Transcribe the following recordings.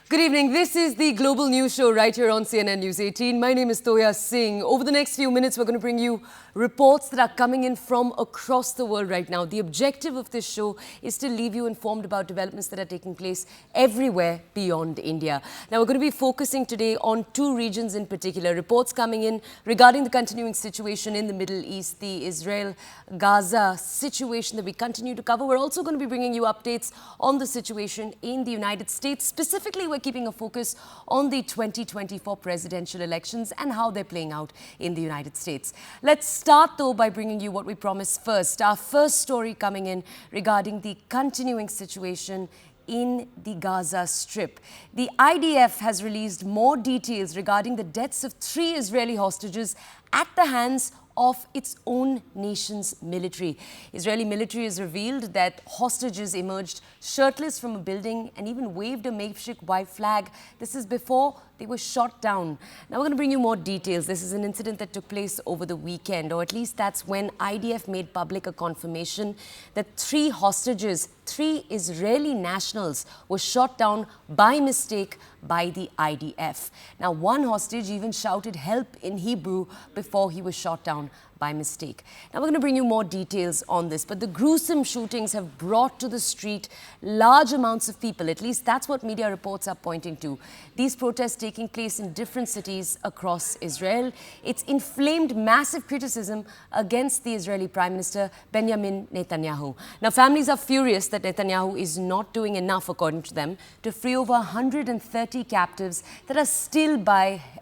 Good evening. This is the Global News Show right here on CNN News 18. My name is Toya Singh. Over the next few minutes, we're going to bring you reports that are coming in from across the world right now. The objective of this show is to leave you informed about developments that are taking place everywhere beyond India. Now, we're going to be focusing today on two regions in particular. Reports coming in regarding the continuing situation in the Middle East, the Israel-Gaza situation that we continue to cover. We're also going to be bringing you updates on the situation in the United States. Specifically, we're keeping a focus on the 2024 presidential elections and how they're playing out in the United States. Let's start, though, by bringing you what we promised first. Our first story coming in regarding the continuing situation in the Gaza Strip. The IDF has released more details regarding the deaths of 3 Israeli hostages at the hands of its own nation's military. Israeli military has revealed that hostages emerged shirtless from a building and even waved a makeshift white flag. This is before they were shot down. Now we're going to bring you more details. This is an incident that took place over the weekend, or at least that's when IDF made public a confirmation that 3 hostages, 3 Israeli nationals, were shot down by mistake by the IDF. Now, one hostage even shouted help in Hebrew before he was shot down by mistake. Now, we're going to bring you more details on this, but the gruesome shootings have brought to the street large amounts of people. At least that's what media reports are pointing to. These protests taking place in different cities across Israel. It's inflamed massive criticism against the Israeli Prime Minister Benjamin Netanyahu. Now, families are furious that Netanyahu is not doing enough, according to them, to free over 130 captives that are still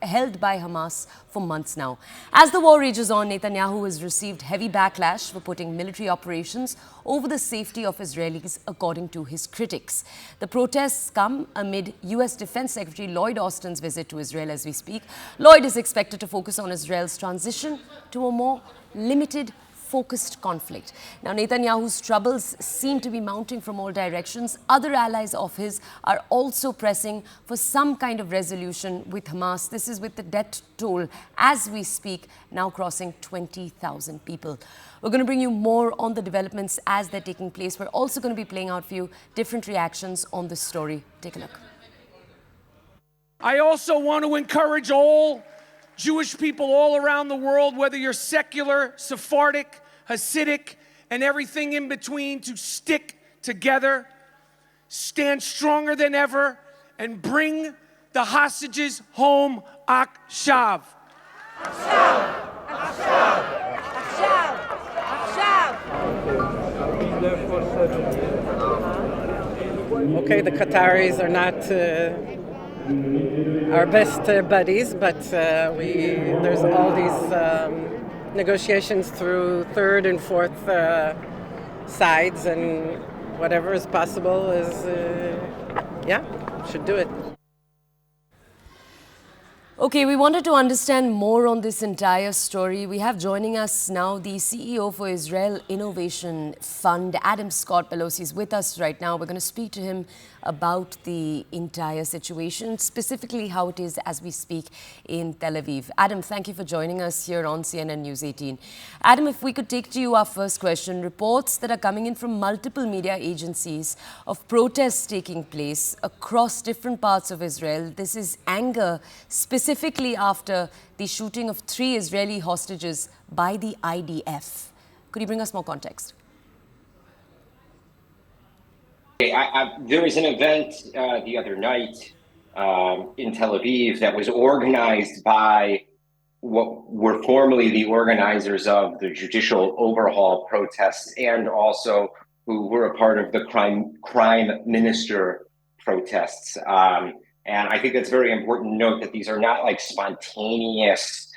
held by Hamas for months now. As the war rages on, Netanyahu has received heavy backlash for putting military operations over the safety of Israelis, according to his critics. The protests come amid U.S. Defense Secretary Lloyd Austin's visit to Israel as we speak. Lloyd is expected to focus on Israel's transition to a more limited, focused conflict. Now, Netanyahu's troubles seem to be mounting from all directions. Other allies of his are also pressing for some kind of resolution with Hamas. This is with the death toll, as we speak, now crossing 20,000 people. We're going to bring you more on the developments as they're taking place. We're also going to be playing out for you different reactions on this story. Take a look. I also want to encourage all Jewish people all around the world, whether you're secular, Sephardic, Hasidic, and everything in between, to stick together, stand stronger than ever, and bring the hostages home. Akshav. Akshav. Akshav. Akshav. Akshav. Okay, the Qataris are not our best buddies, but there's all these negotiations through third and fourth sides, and whatever is possible is, should do it. Okay, we wanted to understand more on this entire story. We have joining us now the CEO for Israel Innovation Fund, Adam Scott Pelosi, is with us right now. We're going to speak to him about the entire situation, specifically how it is as we speak in Tel Aviv. Adam, thank you for joining us here on CNN News 18. Adam, if we could take to you our first question. Reports that are coming in from multiple media agencies of protests taking place across different parts of Israel. This is anger, specifically after the shooting of 3 Israeli hostages by the IDF. Could you bring us more context? There was an event the other night in Tel Aviv that was organized by what were formerly the organizers of the judicial overhaul protests, and also who were a part of the crime minister protests. And I think that's very important to note that these are not like spontaneous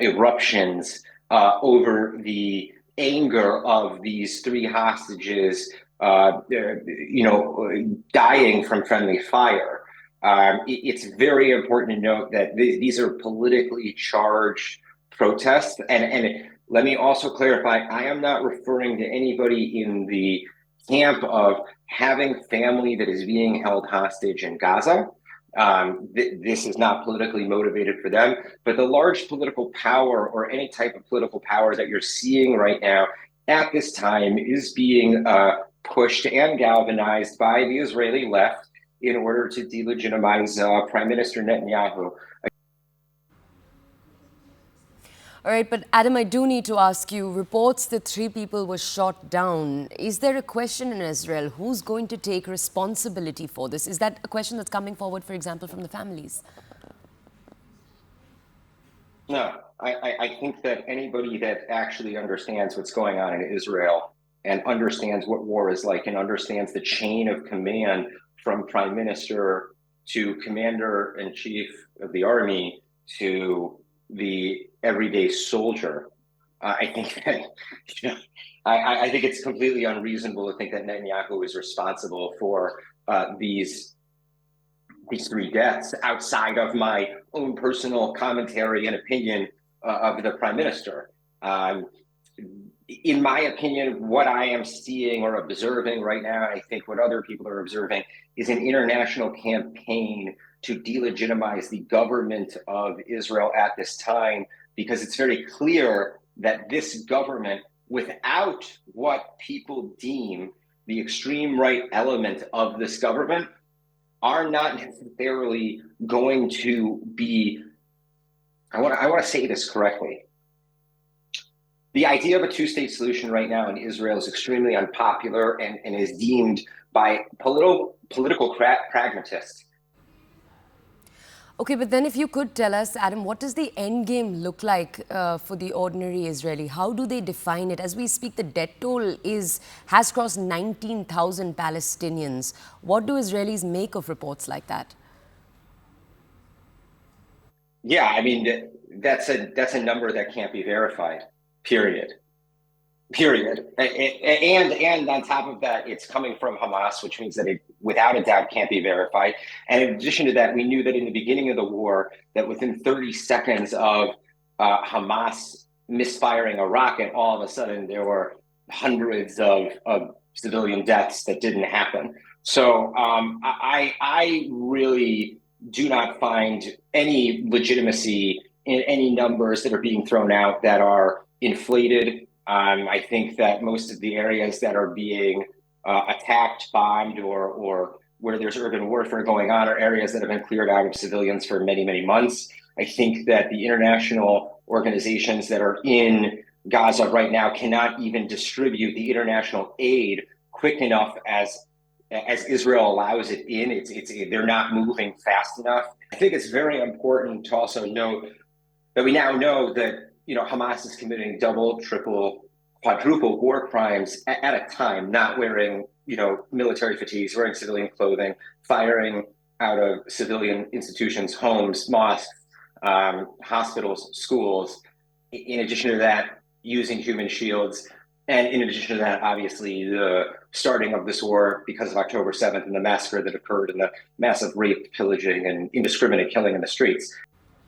eruptions over the anger of these 3 hostages dying from friendly fire. It's very important to note that these are politically charged protests. And let me also clarify, I am not referring to anybody in the camp of having family that is being held hostage in Gaza. This is not politically motivated for them, but the large political power, or any type of political power that you're seeing right now at this time, is being pushed and galvanized by the Israeli left in order to delegitimize Prime Minister Netanyahu. All right, but Adam, I do need to ask you, reports that 3 people were shot down. Is there a question in Israel? Who's going to take responsibility for this? Is that a question that's coming forward, for example, from the families? No, I think that anybody that actually understands what's going on in Israel and understands what war is like and understands the chain of command from prime minister to commander-in-chief of the army to the everyday soldier, I think that I think it's completely unreasonable to think that Netanyahu is responsible for these 3 deaths outside of my own personal commentary and opinion of the prime minister. In my opinion, what I am seeing or observing right now, I think what other people are observing, is an international campaign to delegitimize the government of Israel at this time, because it's very clear that this government, without what people deem the extreme right element of this government, are not necessarily going to be, I want to say this correctly. The idea of a 2-state solution right now in Israel is extremely unpopular and is deemed by political pragmatists. Okay, but then if you could tell us, Adam, what does the end game look like for the ordinary Israeli? How do they define it? As we speak, the death toll has crossed 19,000 Palestinians. What do Israelis make of reports like that? Yeah, I mean, that's a number that can't be verified, period. And on top of that, it's coming from Hamas, which means that it, without a doubt, can't be verified. And in addition to that, we knew that in the beginning of the war, that within 30 seconds of Hamas misfiring a rocket, all of a sudden there were hundreds of civilian deaths that didn't happen. So I really do not find any legitimacy in any numbers that are being thrown out that are inflated. I think that most of the areas that are being attacked, bombed, or where there's urban warfare going on are areas that have been cleared out of civilians for many, many months. I think that the international organizations that are in Gaza right now cannot even distribute the international aid quick enough as Israel allows it in. They're not moving fast enough. I think it's very important to also note that we now know that Hamas is committing double, triple, quadruple war crimes at a time, not wearing military fatigues, wearing civilian clothing, firing out of civilian institutions, homes, mosques, hospitals, schools. In addition to that, using human shields. And in addition to that, obviously, the starting of this war because of October 7th and the massacre that occurred and the massive rape, pillaging, and indiscriminate killing in the streets.